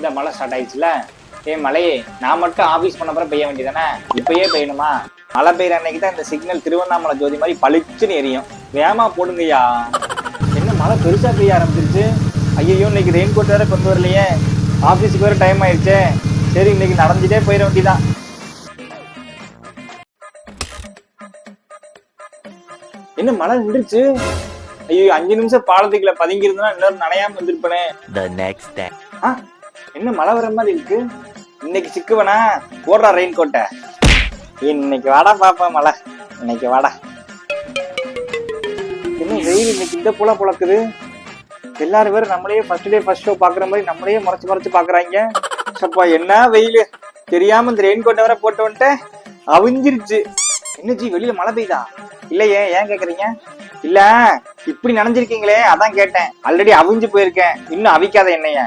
இந்த மழை ஸ்டார்ட் ஆயிடுச்சுல. மழையே நான் மட்டும் ஆபீஸ் பண்ண பெய்ய வேண்டியதானே? இப்பயே பெய்யணுமா? மழை பெய்யற அன்னைக்கு தான் இந்த சிக்னல் திருவண்ணாமலை ஜோதி மாதிரி பளிச்சுன்னு எரியும். வேகமா போடுங்கய்யா. என்ன மழை பெருசா பெய்ய ஆரம்பிச்சிருச்சு. ஐயோ, இன்னைக்கு ரெயின் கோட் வேற கொண்டு வரலையே. ஆபீஸுக்கு வேற டைம் ஆயிடுச்சே. சரி, இன்னைக்கு நடந்துட்டே போயிட வேண்டியதான். என்ன மழை நின்றுச்சு? ஐயோ, 5 நிமிஷம் பாலத்துக்குள்ள பதுங்கி இருந்தா இன்னொரு நனையாம வந்திருப்பனே. என்ன மழை வர மாதிரி இருக்கு. இன்னைக்கு சிக்குவனா? போடுறா ரெயின் கோட்டை. இன்னைக்கு வாடா பாப்பா மழை. இன்னைக்கு வாடா. என்ன வெயில் இன்னைக்கு இந்த போல பொழக்குது. எல்லாரும் வேற நம்மளையே ஃபர்ஸ்ட் டே ஃபர்ஸ்ட் ஷோ பாக்குற மாதிரி நம்மளையே மறைச்சு பாக்குறாங்க. அப்பா என்ன வெயில். தெரியாம இந்த ரெயின் கோட்டை வேற போட்டு வந்துட்டு அவிஞ்சிருச்சு. என்ன ஜி, வெளியில மழை பெய்யுதா? இல்லையே, ஏன் கேக்குறீங்க? இல்ல, இப்படி நனைஞ்சிருக்கீங்களே அதான் கேட்டேன். ஆல்ரெடி அவிஞ்சு போயிருக்கேன், இன்னும் அவிக்காத என்னைய.